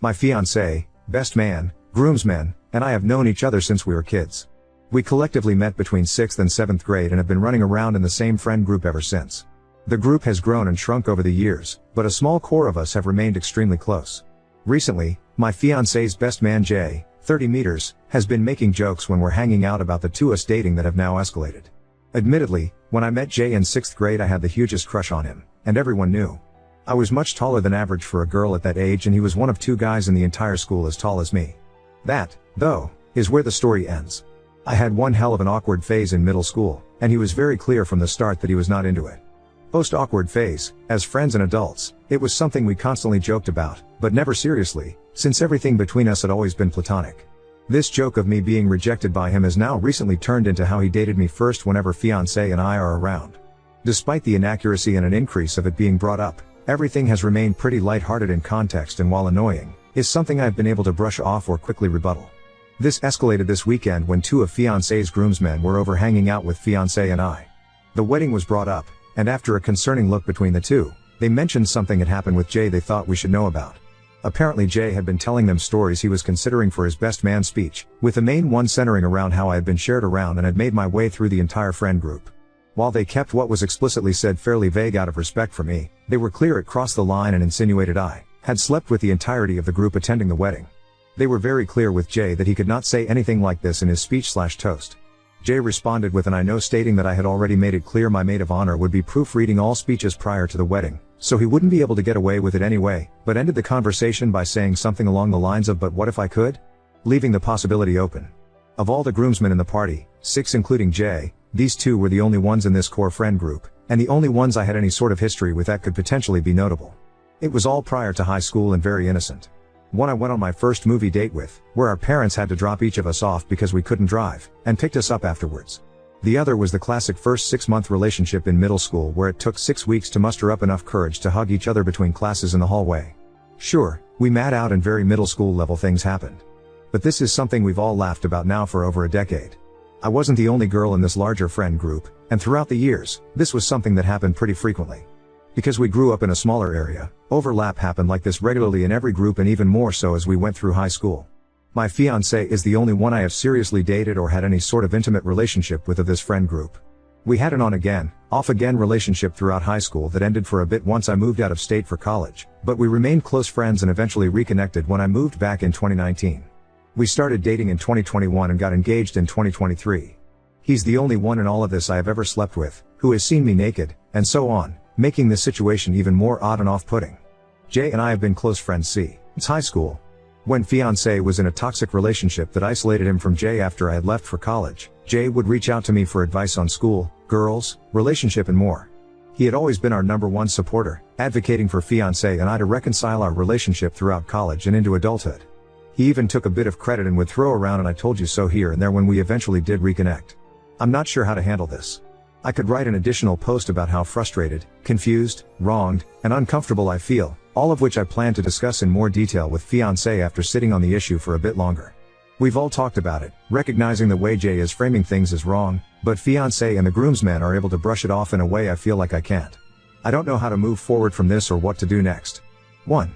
My fiancé, best man, groomsmen, and I have known each other since we were kids. We collectively met between 6th and 7th grade and have been running around in the same friend group ever since. The group has grown and shrunk over the years, but a small core of us have remained extremely close. Recently, my fiancé's best man Jay, 30 meters, has been making jokes when we're hanging out about the two us dating that have now escalated. Admittedly, when I met Jay in 6th grade I had the hugest crush on him, and everyone knew. I was much taller than average for a girl at that age and he was one of 2 guys in the entire school as tall as me. That, though, is where the story ends. I had one hell of an awkward phase in middle school, and he was very clear from the start that he was not into it. Post-awkward phase, as friends and adults, it was something we constantly joked about, but never seriously, since everything between us had always been platonic. This joke of me being rejected by him has now recently turned into how he dated me first whenever fiancé and I are around. Despite the inaccuracy and an increase of it being brought up, everything has remained pretty lighthearted in context and while annoying, is something I've been able to brush off or quickly rebuttal. This escalated this weekend when 2 of fiancé's groomsmen were over hanging out with fiancé and I. The wedding was brought up, and after a concerning look between the two, they mentioned something had happened with Jay they thought we should know about. Apparently Jay had been telling them stories he was considering for his best man speech, with the main one centering around how I had been shared around and had made my way through the entire friend group. While they kept what was explicitly said fairly vague out of respect for me, they were clear it crossed the line and insinuated I had slept with the entirety of the group attending the wedding. They were very clear with Jay that he could not say anything like this in his speech/toast. Jay responded with an I know, stating that I had already made it clear my maid of honor would be proofreading all speeches prior to the wedding, so he wouldn't be able to get away with it anyway, but ended the conversation by saying something along the lines of "but what if I could?" leaving the possibility open. Of all the groomsmen in the party, 6 including Jay, these 2 were the only ones in this core friend group, and the only ones I had any sort of history with that could potentially be notable. It was all prior to high school and very innocent. One I went on my first movie date with, where our parents had to drop each of us off because we couldn't drive, and picked us up afterwards. The other was the classic first 6-month relationship in middle school where it took 6 weeks to muster up enough courage to hug each other between classes in the hallway. Sure, we mad out and very middle school level things happened. But this is something we've all laughed about now for over a decade. I wasn't the only girl in this larger friend group, and throughout the years, this was something that happened pretty frequently. Because we grew up in a smaller area, overlap happened like this regularly in every group and even more so as we went through high school. My fiancé is the only one I have seriously dated or had any sort of intimate relationship with of this friend group. We had an on-again, off-again relationship throughout high school that ended for a bit once I moved out of state for college, but we remained close friends and eventually reconnected when I moved back in 2019. We started dating in 2021 and got engaged in 2023. He's the only one in all of this I have ever slept with, who has seen me naked, and so on, making this situation even more odd and off-putting. Jay and I have been close friends since high school. When fiancé was in a toxic relationship that isolated him from Jay after I had left for college, Jay would reach out to me for advice on school, girls, relationship and more. He had always been our #1 supporter, advocating for fiancé and I to reconcile our relationship throughout college and into adulthood. He even took a bit of credit and would throw around "and I told you so" here and there when we eventually did reconnect. I'm not sure how to handle this. I could write an additional post about how frustrated, confused, wronged, and uncomfortable I feel, all of which I plan to discuss in more detail with fiancé after sitting on the issue for a bit longer. We've all talked about it, recognizing the way Jay is framing things is wrong, but fiancé and the groomsmen are able to brush it off in a way I feel like I can't. I don't know how to move forward from this or what to do next. 1.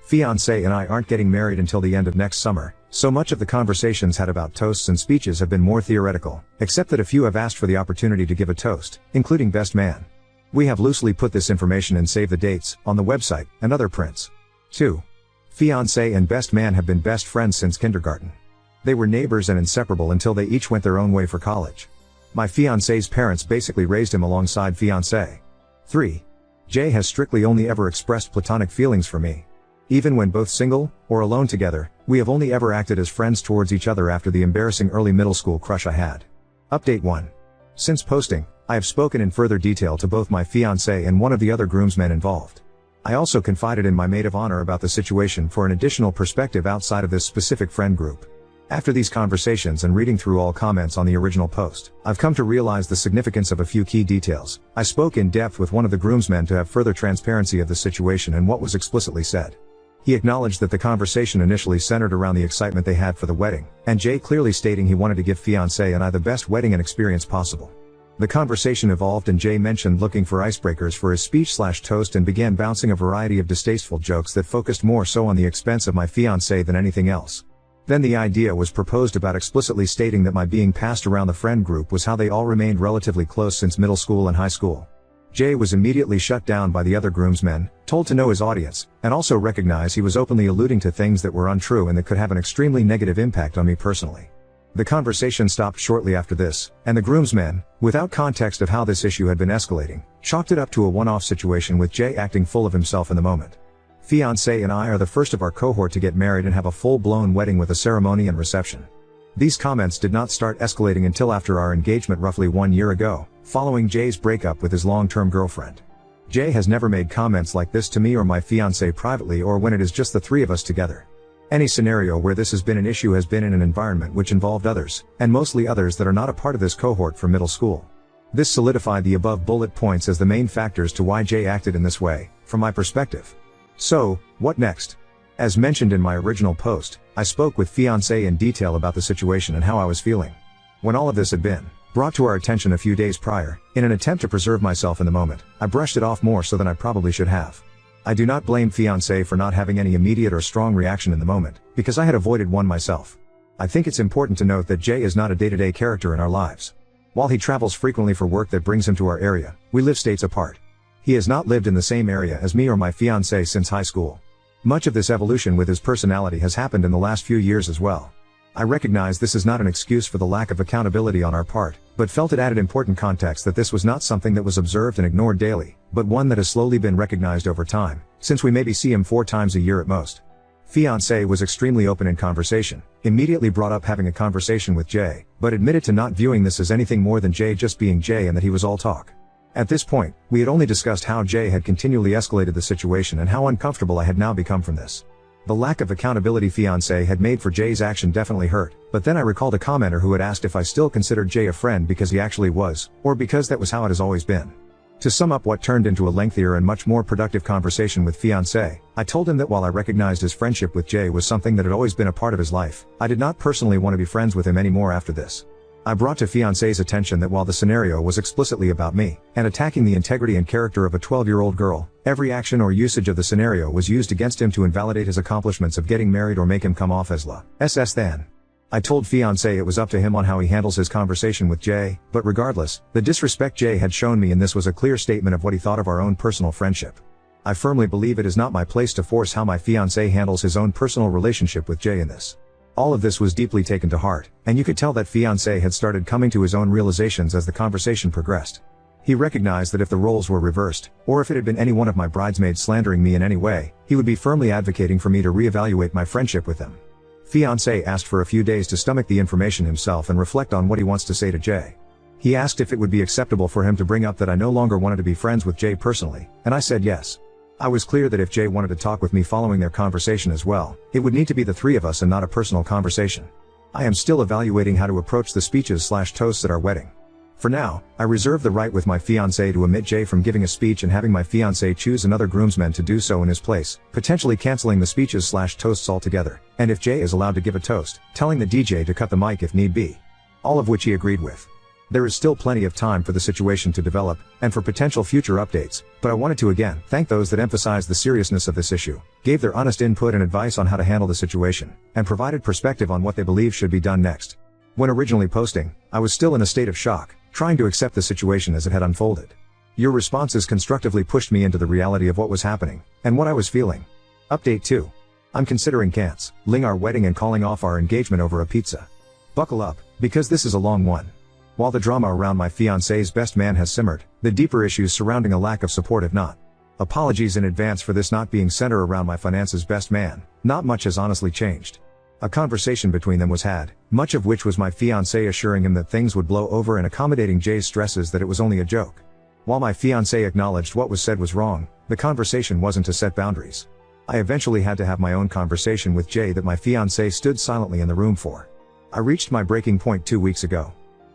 Fiancé and I aren't getting married until the end of next summer, so much of the conversations had about toasts and speeches have been more theoretical, except that a few have asked for the opportunity to give a toast, including best man. We have loosely put this information and save the dates on the website and other prints. 2. Fiancé and best man have been best friends since kindergarten. They were neighbors and inseparable until they each went their own way for college. My fiancé's parents basically raised him alongside fiancé. 3. Jay has strictly only ever expressed platonic feelings for me. Even when both single, or alone together, we have only ever acted as friends towards each other after the embarrassing early middle school crush I had. Update 1. Since posting, I have spoken in further detail to both my fiancé and one of the other groomsmen involved. I also confided in my maid of honor about the situation for an additional perspective outside of this specific friend group. After these conversations and reading through all comments on the original post, I've come to realize the significance of a few key details. I spoke in depth with one of the groomsmen to have further transparency of the situation and what was explicitly said. He acknowledged that the conversation initially centered around the excitement they had for the wedding, and Jay clearly stating he wanted to give fiancé and I the best wedding and experience possible. The conversation evolved and Jay mentioned looking for icebreakers for his speech/toast and began bouncing a variety of distasteful jokes that focused more so on the expense of my fiancée than anything else. Then the idea was proposed about explicitly stating that my being passed around the friend group was how they all remained relatively close since middle school and high school. Jay was immediately shut down by the other groomsmen, told to know his audience, and also recognize he was openly alluding to things that were untrue and that could have an extremely negative impact on me personally. The conversation stopped shortly after this, and the groomsmen, without context of how this issue had been escalating, chalked it up to a one-off situation with Jay acting full of himself in the moment. Fiancé and I are the first of our cohort to get married and have a full-blown wedding with a ceremony and reception. These comments did not start escalating until after our engagement roughly 1 year ago, following Jay's breakup with his long-term girlfriend. Jay has never made comments like this to me or my fiancé privately or when it is just the three of us together. Any scenario where this has been an issue has been in an environment which involved others, and mostly others that are not a part of this cohort from middle school. This solidified the above bullet points as the main factors to why Jay acted in this way, from my perspective. So, what next? As mentioned in my original post, I spoke with fiancé in detail about the situation and how I was feeling. When all of this had been brought to our attention a few days prior, in an attempt to preserve myself in the moment, I brushed it off more so than I probably should have. I do not blame fiancé for not having any immediate or strong reaction in the moment, because I had avoided one myself. I think it's important to note that Jay is not a day-to-day character in our lives. While he travels frequently for work that brings him to our area, we live states apart. He has not lived in the same area as me or my fiancé since high school. Much of this evolution with his personality has happened in the last few years as well. I recognize this is not an excuse for the lack of accountability on our part, but felt it added important context that this was not something that was observed and ignored daily, but one that has slowly been recognized over time, since we maybe see him 4 times a year at most. Fiancé was extremely open in conversation, immediately brought up having a conversation with Jay, but admitted to not viewing this as anything more than Jay just being Jay and that he was all talk. At this point, we had only discussed how Jay had continually escalated the situation and how uncomfortable I had now become from this. The lack of accountability fiancé had made for Jay's action definitely hurt, but then I recalled a commenter who had asked if I still considered Jay a friend because he actually was, or because that was how it has always been. To sum up what turned into a lengthier and much more productive conversation with fiancé, I told him that while I recognized his friendship with Jay was something that had always been a part of his life, I did not personally want to be friends with him anymore after this. I brought to fiancé's attention that while the scenario was explicitly about me, and attacking the integrity and character of a 12-year-old girl, every action or usage of the scenario was used against him to invalidate his accomplishments of getting married or make him come off as less than. I told fiancé it was up to him on how he handles his conversation with Jay, but regardless, the disrespect Jay had shown me in this was a clear statement of what he thought of our own personal friendship. I firmly believe it is not my place to force how my fiancé handles his own personal relationship with Jay in this. All of this was deeply taken to heart, and you could tell that fiancé had started coming to his own realizations as the conversation progressed. He recognized that if the roles were reversed, or if it had been any one of my bridesmaids slandering me in any way, he would be firmly advocating for me to reevaluate my friendship with them. Fiancé asked for a few days to stomach the information himself and reflect on what he wants to say to Jay. He asked if it would be acceptable for him to bring up that I no longer wanted to be friends with Jay personally, and I said yes. I was clear that if Jay wanted to talk with me following their conversation as well, it would need to be the three of us and not a personal conversation. I am still evaluating how to approach the speeches/toasts at our wedding. For now, I reserve the right with my fiancé to omit Jay from giving a speech and having my fiancé choose another groomsman to do so in his place, potentially canceling the speeches/toasts altogether, and if Jay is allowed to give a toast, telling the DJ to cut the mic if need be. All of which he agreed with. There is still plenty of time for the situation to develop, and for potential future updates, but I wanted to again thank those that emphasized the seriousness of this issue, gave their honest input and advice on how to handle the situation, and provided perspective on what they believe should be done next. When originally posting, I was still in a state of shock, trying to accept the situation as it had unfolded. Your responses constructively pushed me into the reality of what was happening, and what I was feeling. Update 2. I'm considering canceling our wedding and calling off our engagement over a pizza. Buckle up, because this is a long one. While the drama around my fiancé's best man has simmered, the deeper issues surrounding a lack of support have not. Apologies in advance for this not being centered around my finance's best man, not much has honestly changed. A conversation between them was had, much of which was my fiancé assuring him that things would blow over and accommodating Jay's stresses that it was only a joke. While my fiancé acknowledged what was said was wrong, the conversation wasn't to set boundaries. I eventually had to have my own conversation with Jay that my fiancé stood silently in the room for. I reached my breaking point 2 weeks ago.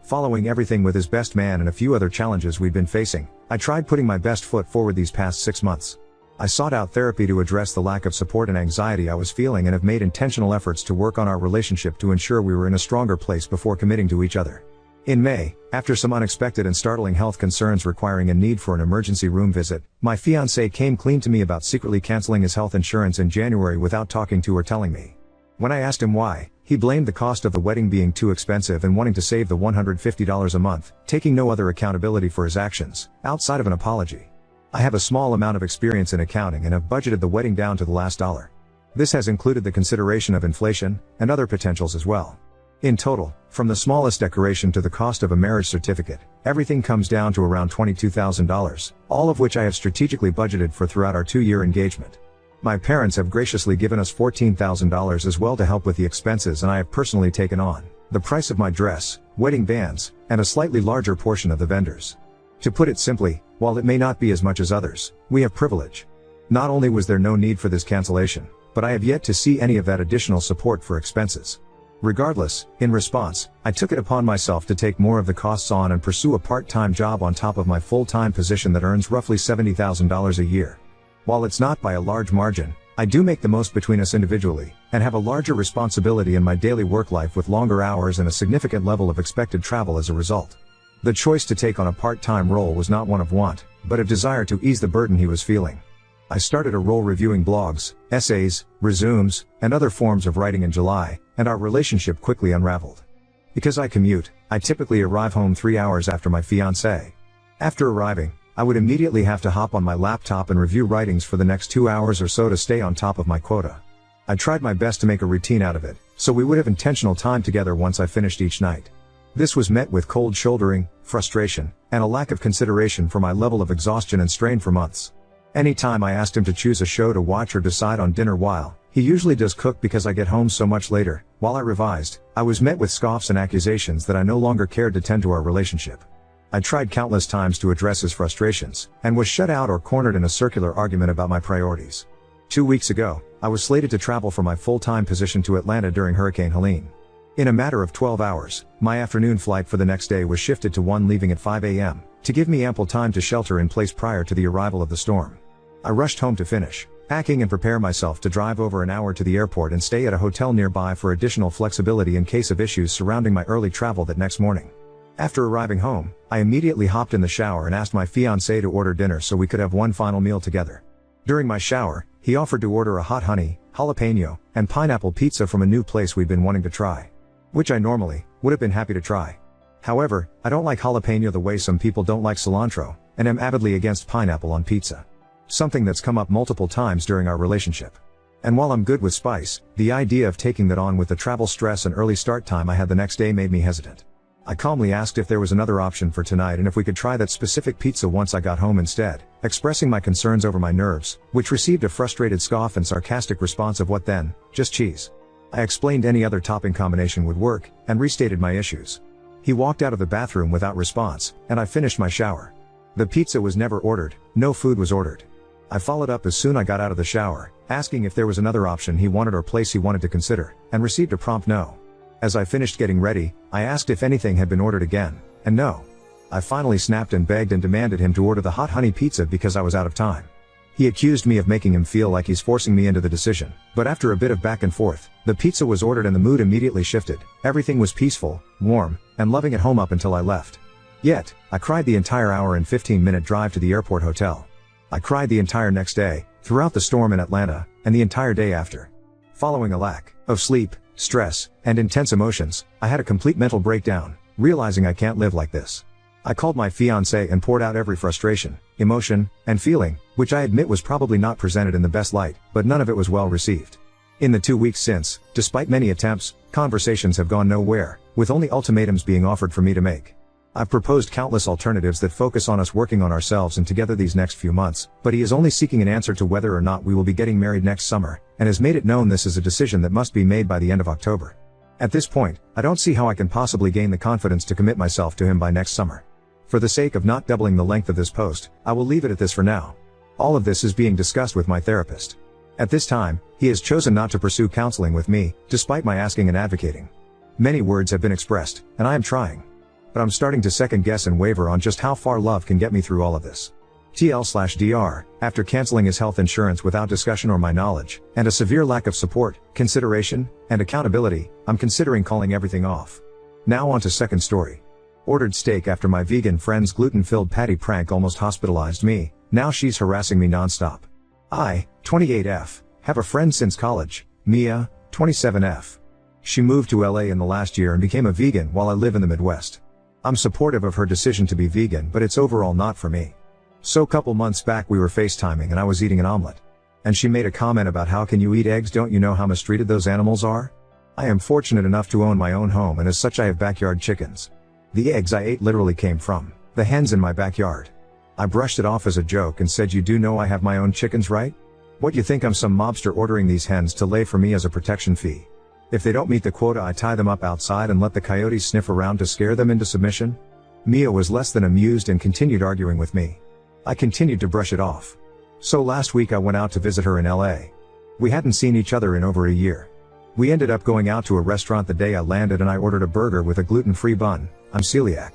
Following everything with his best man and a few other challenges we'd been facing, I tried putting my best foot forward these past 6 months. I sought out therapy to address the lack of support and anxiety I was feeling and have made intentional efforts to work on our relationship to ensure we were in a stronger place before committing to each other. In May, after some unexpected and startling health concerns requiring a need for an emergency room visit, my fiancé came clean to me about secretly canceling his health insurance in January without talking to or telling me. When I asked him why, he blamed the cost of the wedding being too expensive and wanting to save the $150 a month, taking no other accountability for his actions, outside of an apology. I have a small amount of experience in accounting and have budgeted the wedding down to the last dollar. This has included the consideration of inflation, and other potentials as well. In total, from the smallest decoration to the cost of a marriage certificate, everything comes down to around $22,000, all of which I have strategically budgeted for throughout our 2-year engagement. My parents have graciously given us $14,000 as well to help with the expenses, and I have personally taken on the price of my dress, wedding bands, and a slightly larger portion of the vendors. To put it simply, while it may not be as much as others, we have privilege. Not only was there no need for this cancellation, but I have yet to see any of that additional support for expenses. Regardless, in response, I took it upon myself to take more of the costs on and pursue a part-time job on top of my full-time position that earns roughly $70,000 a year. While it's not by a large margin, I do make the most between us individually, and have a larger responsibility in my daily work life with longer hours and a significant level of expected travel as a result. The choice to take on a part-time role was not one of want, but of desire to ease the burden he was feeling. I started a role reviewing blogs, essays, resumes, and other forms of writing in July, and our relationship quickly unraveled. Because I commute, I typically arrive home 3 hours after my fiancé. After arriving, I would immediately have to hop on my laptop and review writings for the next 2 hours or so to stay on top of my quota. I tried my best to make a routine out of it, so we would have intentional time together once I finished each night. This was met with cold shouldering, frustration, and a lack of consideration for my level of exhaustion and strain for months. Anytime I asked him to choose a show to watch or decide on dinner while he usually does cook because I get home so much later, while I revised, I was met with scoffs and accusations that I no longer cared to tend to our relationship. I tried countless times to address his frustrations, and was shut out or cornered in a circular argument about my priorities. 2 weeks ago, I was slated to travel for my full-time position to Atlanta during Hurricane Helene. In a matter of 12 hours, my afternoon flight for the next day was shifted to one leaving at 5 a.m., to give me ample time to shelter in place prior to the arrival of the storm. I rushed home to finish packing and prepare myself to drive over an hour to the airport and stay at a hotel nearby for additional flexibility in case of issues surrounding my early travel that next morning. After arriving home, I immediately hopped in the shower and asked my fiancé to order dinner so we could have one final meal together. During my shower, he offered to order a hot honey, jalapeno, and pineapple pizza from a new place we'd been wanting to try. Which I normally would have been happy to try. However, I don't like jalapeno the way some people don't like cilantro, and am avidly against pineapple on pizza. Something that's come up multiple times during our relationship. And while I'm good with spice, the idea of taking that on with the travel stress and early start time I had the next day made me hesitant. I calmly asked if there was another option for tonight and if we could try that specific pizza once I got home instead, expressing my concerns over my nerves, which received a frustrated scoff and sarcastic response of what then, just cheese. I explained any other topping combination would work, and restated my issues. He walked out of the bathroom without response, and I finished my shower. The pizza was never ordered, no food was ordered. I followed up as soon as I got out of the shower, asking if there was another option he wanted or place he wanted to consider, and received a prompt no. As I finished getting ready, I asked if anything had been ordered again, and no. I finally snapped and begged and demanded him to order the hot honey pizza because I was out of time. He accused me of making him feel like he's forcing me into the decision, but after a bit of back and forth, the pizza was ordered and the mood immediately shifted. Everything was peaceful, warm, and loving at home up until I left. Yet, I cried the entire hour and 15-minute drive to the airport hotel. I cried the entire next day, throughout the storm in Atlanta, and the entire day after. Following a lack of sleep, stress, and intense emotions, I had a complete mental breakdown, realizing I can't live like this. I called my fiancé and poured out every frustration, emotion, and feeling, which I admit was probably not presented in the best light, but none of it was well received. In the 2 weeks since, despite many attempts, conversations have gone nowhere, with only ultimatums being offered for me to make. I've proposed countless alternatives that focus on us working on ourselves and together these next few months, but he is only seeking an answer to whether or not we will be getting married next summer, and has made it known this is a decision that must be made by the end of October. At this point, I don't see how I can possibly gain the confidence to commit myself to him by next summer. For the sake of not doubling the length of this post, I will leave it at this for now. All of this is being discussed with my therapist. At this time, he has chosen not to pursue counseling with me, despite my asking and advocating. Many words have been expressed, and I am trying. But I'm starting to second guess and waver on just how far love can get me through all of this. TL/DR, after canceling his health insurance without discussion or my knowledge, and a severe lack of support, consideration, and accountability, I'm considering calling everything off. Now on to second story. Ordered steak after my vegan friend's gluten-filled patty prank almost hospitalized me. Now she's harassing me nonstop. I, 28F, have a friend since college, Mia, 27F. She moved to LA in the last year and became a vegan while I live in the Midwest. I'm supportive of her decision to be vegan, but it's overall not for me. So couple months back we were FaceTiming and I was eating an omelet. And she made a comment about how can you eat eggs, don't you know how mistreated those animals are? I am fortunate enough to own my own home, and as such I have backyard chickens. The eggs I ate literally came from the hens in my backyard. I brushed it off as a joke and said, you do know I have my own chickens, right? What, you think I'm some mobster ordering these hens to lay for me as a protection fee? If they don't meet the quota I tie them up outside and let the coyotes sniff around to scare them into submission? Mia was less than amused and continued arguing with me. I continued to brush it off. So last week I went out to visit her in LA. We hadn't seen each other in over a year. We ended up going out to a restaurant the day I landed and I ordered a burger with a gluten-free bun. I'm celiac.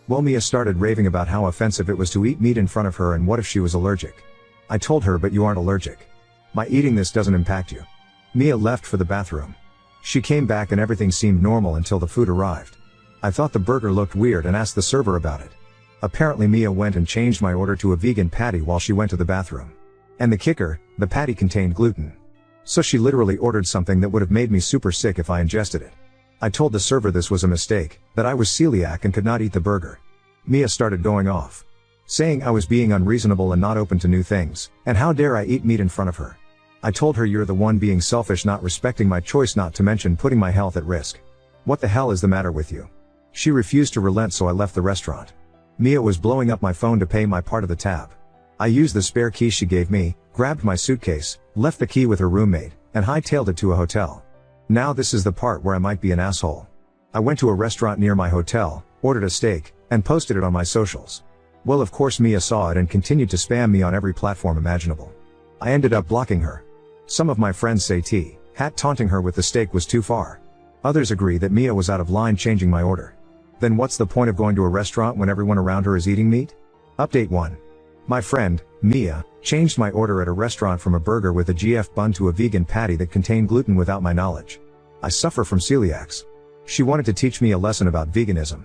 Well, Mia started raving about how offensive it was to eat meat in front of her and what if she was allergic. I told her, but you aren't allergic. My eating this doesn't impact you. Mia left for the bathroom. She came back and everything seemed normal until the food arrived. I thought the burger looked weird and asked the server about it. Apparently Mia went and changed my order to a vegan patty while she went to the bathroom. And the kicker, the patty contained gluten. So she literally ordered something that would have made me super sick if I ingested it. I told the server this was a mistake, that I was celiac and could not eat the burger. Mia started going off, saying I was being unreasonable and not open to new things, and how dare I eat meat in front of her. I told her, you're the one being selfish, not respecting my choice, not to mention putting my health at risk. What the hell is the matter with you? She refused to relent, so I left the restaurant. Mia was blowing up my phone to pay my part of the tab. I used the spare key she gave me, grabbed my suitcase, left the key with her roommate, and hightailed it to a hotel. Now this is the part where I might be an asshole. I went to a restaurant near my hotel, ordered a steak, and posted it on my socials. Well, of course Mia saw it and continued to spam me on every platform imaginable. I ended up blocking her. Some of my friends say hat taunting her with the steak was too far. Others agree that Mia was out of line changing my order. Then what's the point of going to a restaurant when everyone around her is eating meat? Update 1. My friend, Mia, changed my order at a restaurant from a burger with a GF bun to a vegan patty that contained gluten without my knowledge. I suffer from celiacs. She wanted to teach me a lesson about veganism.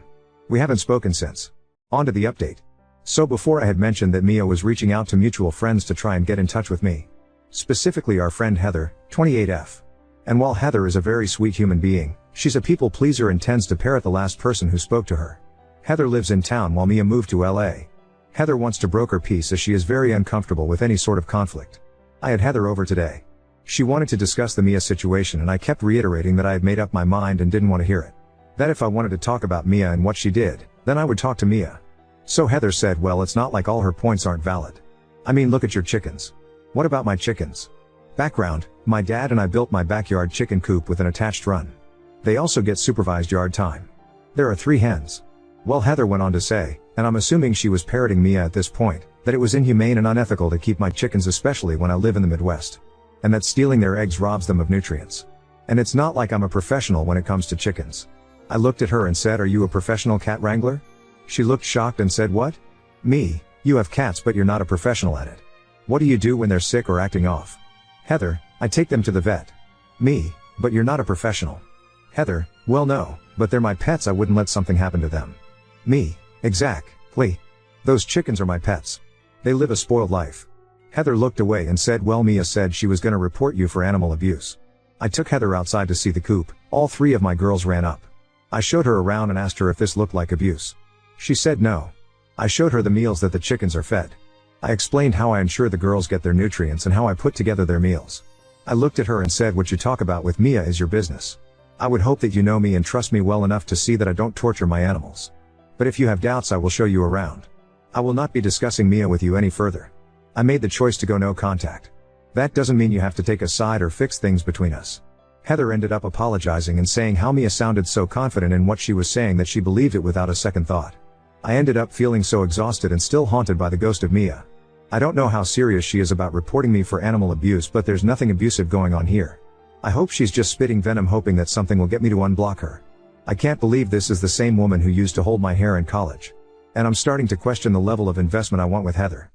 We haven't spoken since. On to the update. So before I had mentioned that Mia was reaching out to mutual friends to try and get in touch with me. Specifically our friend Heather, 28F. And while Heather is a very sweet human being, she's a people pleaser and tends to parrot the last person who spoke to her. Heather lives in town while Mia moved to LA. Heather wants to broker peace as she is very uncomfortable with any sort of conflict. I had Heather over today. She wanted to discuss the Mia situation and I kept reiterating that I had made up my mind and didn't want to hear it. That if I wanted to talk about Mia and what she did, then I would talk to Mia. So Heather said, well, it's not like all her points aren't valid. I mean, look at your chickens. What about my chickens? Background, my dad and I built my backyard chicken coop with an attached run. They also get supervised yard time. There are 3 hens. Well, Heather went on to say, and I'm assuming she was parroting Mia at this point, that it was inhumane and unethical to keep my chickens, especially when I live in the Midwest. And that stealing their eggs robs them of nutrients. And it's not like I'm a professional when it comes to chickens. I looked at her and said, are you a professional cat wrangler? She looked shocked and said, what? Me, you have cats but you're not a professional at it. What do you do when they're sick or acting off? Heather, I take them to the vet. Me, but you're not a professional. Heather, well no, but they're my pets, I wouldn't let something happen to them. Me, exactly. Those chickens are my pets. They live a spoiled life. Heather looked away and said, well, Mia said she was gonna report you for animal abuse. I took Heather outside to see the coop. All 3 of my girls ran up. I showed her around and asked her if this looked like abuse. She said no. I showed her the meals that the chickens are fed. I explained how I ensure the girls get their nutrients and how I put together their meals. I looked at her and said, what you talk about with Mia is your business. I would hope that you know me and trust me well enough to see that I don't torture my animals. But if you have doubts, I will show you around. I will not be discussing Mia with you any further. I made the choice to go no contact. That doesn't mean you have to take a side or fix things between us. Heather ended up apologizing and saying how Mia sounded so confident in what she was saying that she believed it without a second thought. I ended up feeling so exhausted and still haunted by the ghost of Mia. I don't know how serious she is about reporting me for animal abuse, but there's nothing abusive going on here. I hope she's just spitting venom hoping that something will get me to unblock her. I can't believe this is the same woman who used to hold my hair in college. And I'm starting to question the level of investment I want with Heather.